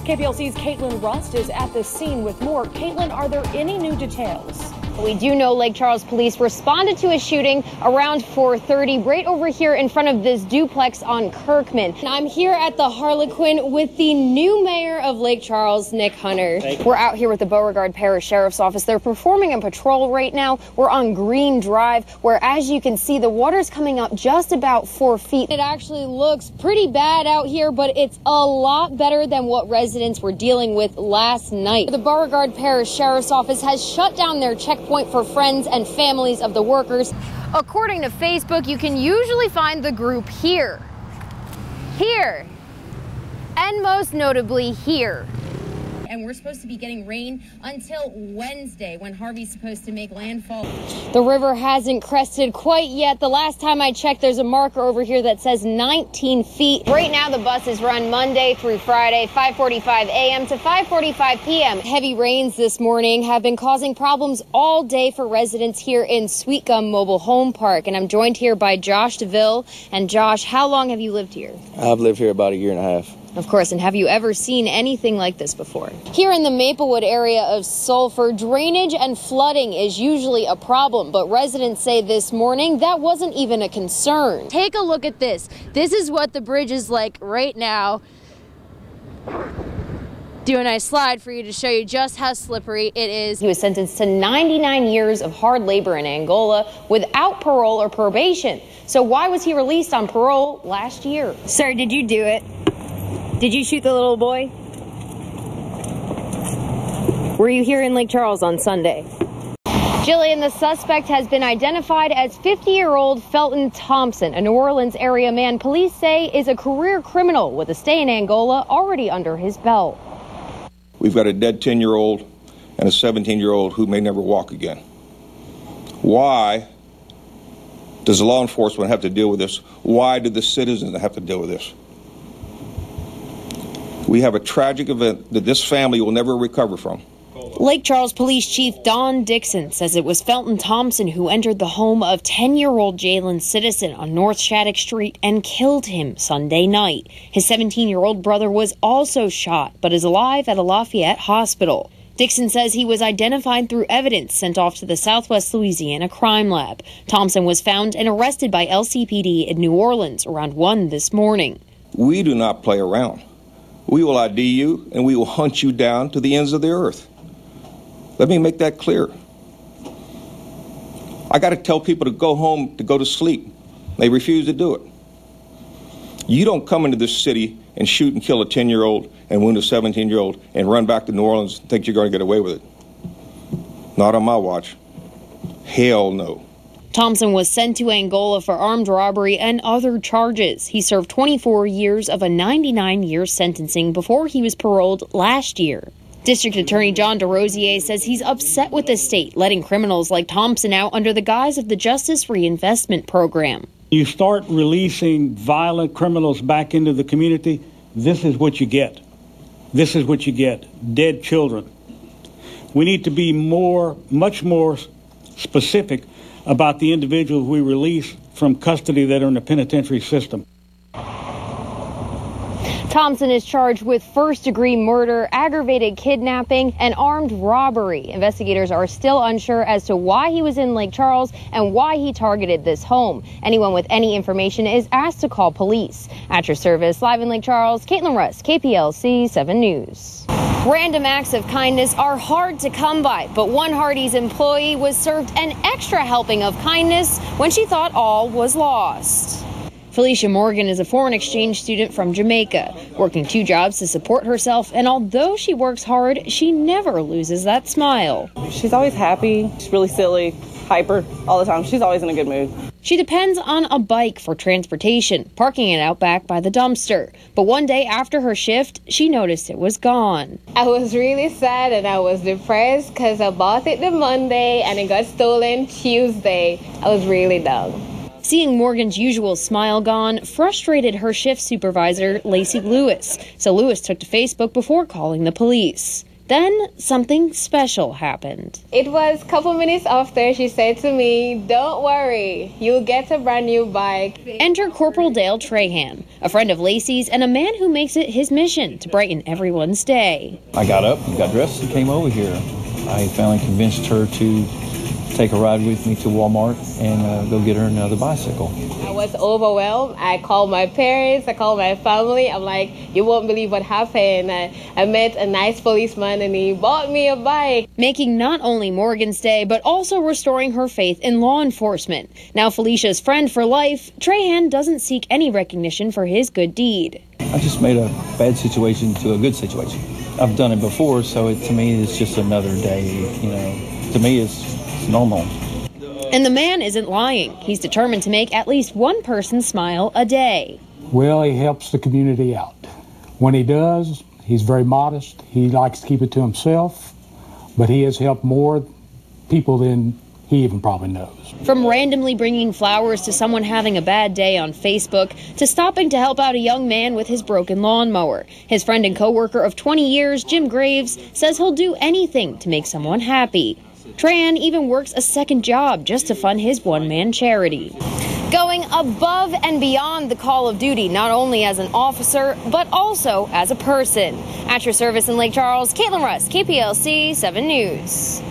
KPLC's Kaitlin Rust is at the scene with more. Kaitlin, are there any new details? We do know Lake Charles police responded to a shooting around 4:30 right over here in front of this duplex on Kirkman. And I'm here at the Harlequin with the new mayor of Lake Charles, Nick Hunter. We're out here with the Beauregard Parish Sheriff's Office. They're performing a patrol right now. We're on Green Drive, where, as you can see, the water's coming up just about 4 feet. It actually looks pretty bad out here, but it's a lot better than what residents were dealing with last night. The Beauregard Parish Sheriff's Office has shut down their checkpoint for friends and families of the workers. According to Facebook, you can usually find the group here, and most notably here. And we're supposed to be getting rain until Wednesday, when Harvey's supposed to make landfall. The river hasn't crested quite yet. The last time I checked, there's a marker over here that says 19 feet. Right now, the buses run Monday through Friday, 5:45 a.m. to 5:45 p.m. Heavy rains this morning have been causing problems all day for residents here in Sweet Gum Mobile Home Park. And I'm joined here by Josh DeVille. And Josh, how long have you lived here? I've lived here about a year and a half. Of course, and have you ever seen anything like this before? Here in the Maplewood area of Sulphur, drainage and flooding is usually a problem, but residents say this morning that wasn't even a concern. Take a look at this. This is what the bridge is like right now. Do a nice slide for you to show you just how slippery it is. He was sentenced to 99 years of hard labor in Angola without parole or probation. So why was he released on parole last year? Sir, did you do it? Did you shoot the little boy? Were you here in Lake Charles on Sunday? Jillian, the suspect has been identified as 50-year-old Felton Thompson, a New Orleans area man police say is a career criminal with a stay in Angola already under his belt. We've got a dead 10-year-old and a 17-year-old who may never walk again. Why does law enforcement have to deal with this? Why do the citizens have to deal with this? We have a tragic event that this family will never recover from. Lake Charles Police Chief Don Dixon says it was Felton Thompson who entered the home of 10-year-old Jalen Citizen on North Shattuck Street and killed him Sunday night. His 17-year-old brother was also shot, but is alive at a Lafayette hospital. Dixon says he was identified through evidence sent off to the Southwest Louisiana Crime Lab. Thompson was found and arrested by LCPD in New Orleans around 1 this morning. We do not play around. We will ID you, and we will hunt you down to the ends of the earth. Let me make that clear. I got to tell people to go home, to go to sleep. They refuse to do it. You don't come into this city and shoot and kill a 10-year-old and wound a 17-year-old and run back to New Orleans and think you're going to get away with it. Not on my watch. Hell no. Thompson was sent to Angola for armed robbery and other charges. He served 24 years of a 99-year sentencing before he was paroled last year. District Attorney John DeRosier says he's upset with the state letting criminals like Thompson out under the guise of the Justice Reinvestment Program. You start releasing violent criminals back into the community, this is what you get. This is what you get. Dead children. We need to be much more specific about the individuals we release from custody that are in the penitentiary system. Thompson is charged with first-degree murder, aggravated kidnapping, and armed robbery. Investigators are still unsure as to why he was in Lake Charles and why he targeted this home. Anyone with any information is asked to call police. At your service, live in Lake Charles, Kaitlin Rust, KPLC 7 News. Random acts of kindness are hard to come by, but one Hardee's employee was served an extra helping of kindness when she thought all was lost. Felicia Morgan is a foreign exchange student from Jamaica, working 2 jobs to support herself, and although she works hard, she never loses that smile. She's always happy. She's really silly, hyper all the time. She's always in a good mood. She depends on a bike for transportation, parking it out back by the dumpster. But one day after her shift, she noticed it was gone. I was really sad and I was depressed because I bought it the Monday and it got stolen Tuesday. I was really down. Seeing Morgan's usual smile gone frustrated her shift supervisor, Lacey Lewis. So Lewis took to Facebook before calling the police. Then something special happened. It was a couple minutes after she said to me, "Don't worry, you'll get a brand new bike." Enter Corporal Dale Trahan, a friend of Lacey's and a man who makes it his mission to brighten everyone's day. I got up, got dressed, and came over here. I finally convinced her to take a ride with me to Walmart and go get her another bicycle. I was overwhelmed. I called my parents, I called my family. I'm like, you won't believe what happened. I met a nice policeman and he bought me a bike. Making not only Morgan's day, but also restoring her faith in law enforcement. Now Felicia's friend for life, Trahan doesn't seek any recognition for his good deed. I just made a bad situation to a good situation. I've done it before, so to me it's just another day, To me it's normal. And the man isn't lying. He's determined to make at least one person smile a day. Well, he helps the community out. When he does, he's very modest. He likes to keep it to himself, but he has helped more people than he even probably knows. From randomly bringing flowers to someone having a bad day on Facebook, to stopping to help out a young man with his broken lawnmower. His friend and co-worker of 20 years, Jim Graves, says he'll do anything to make someone happy. Tran even works a second job just to fund his one-man charity. Going above and beyond the call of duty, not only as an officer, but also as a person. At your service in Lake Charles, Kaitlin Russ, KPLC 7 News.